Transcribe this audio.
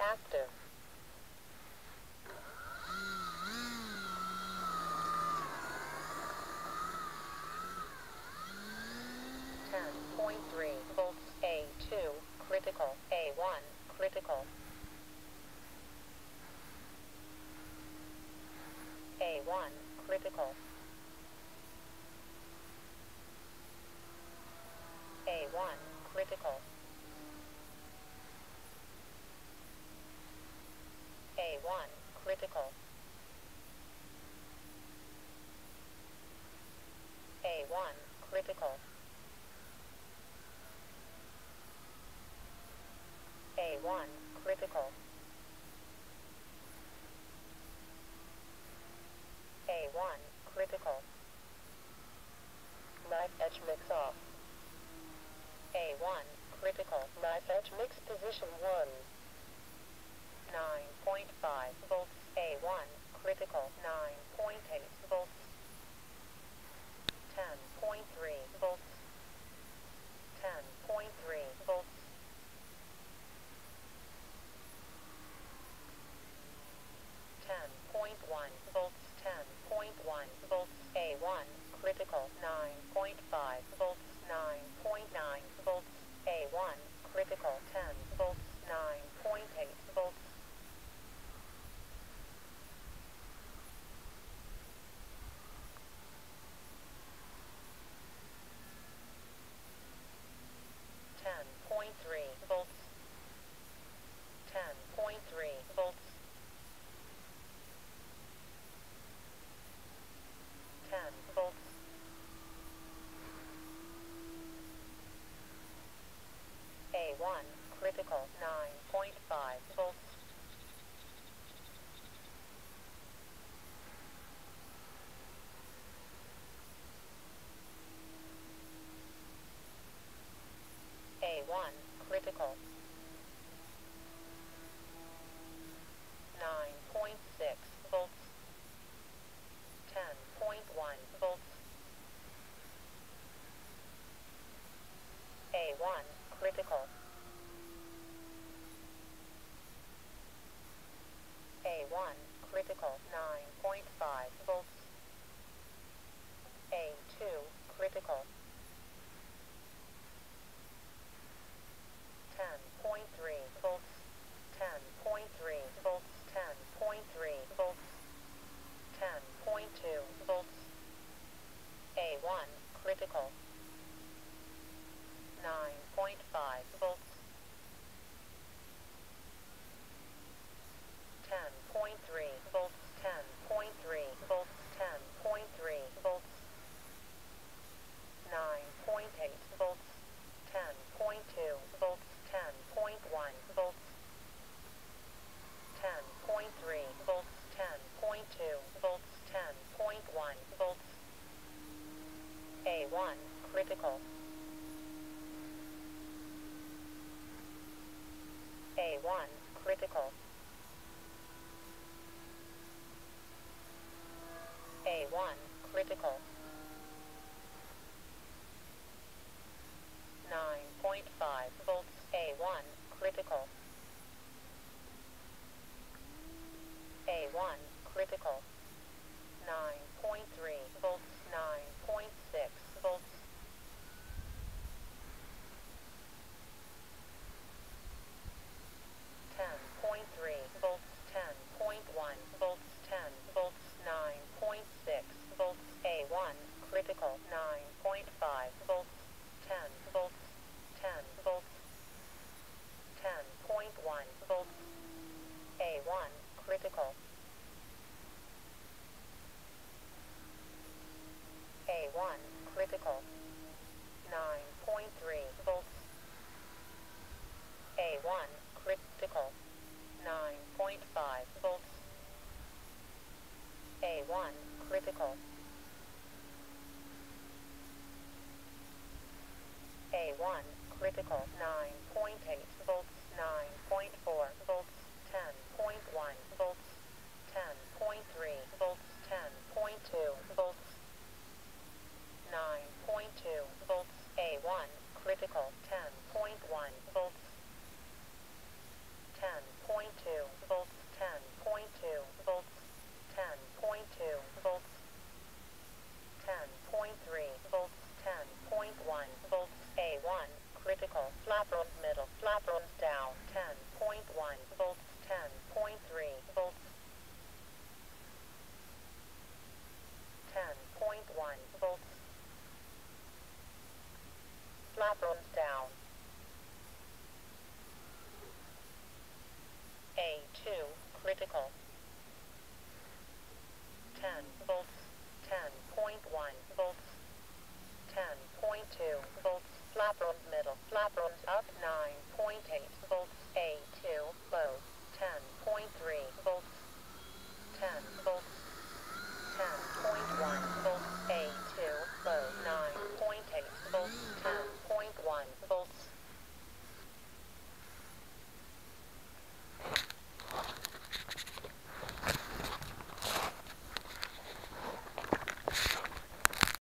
active. 10.3 volts, A2, critical, A1, critical. A1, critical. A1, critical. A1, critical. A1, critical. A1, critical. A1, critical. Knife edge mix off. A1, critical. Knife edge mix position 1. 9.5 volts. A1, critical. 9.8 volts. 10.3 volts. 10.3 volts. 10.1 volts. 10.1 volts. A1, critical. 9.5 volts. 9.9 volts. A1, critical. 10 volts. 9.8 volts. 10.3 volts. 10.3 volts. 10 volts. A1, critical. 9.5 volts. A1, critical. 9.6 volts. 10.1 volts. A1, critical. A1, critical. 9.5 volts. A2, critical. 10.3 volts. 10.3 volts. 10.3 volts. 10.2 volts. A1, critical. 9.5 volts. 10.3 volts. 10.3 volts. 10.3 volts. 9.8 volts. 10.2 volts. 10.1 volts. 10.3 volts. 10.2 volts. 10.1 volts. A1, critical. A1, critical. A1, critical. 9.5 volts. A1, critical. A1, critical. 9.3 volts. 9.6 volts. 10.3 volts. 10.1 volts. 10 volts. 9.6 volts. A1, critical. 9.5 volts. 10 volts. 10 volts. 10.1 volts. A1, critical. A1, critical. 9.3 volts. A1, critical. 9.5 volts. A1, critical. A1, critical. 9.8 volts. 9.4 volts. 10.1 volts. 10.3 volts. 10.2 volts. 9.2 volts. A1, critical. 10.1 volts. 10.2 critical.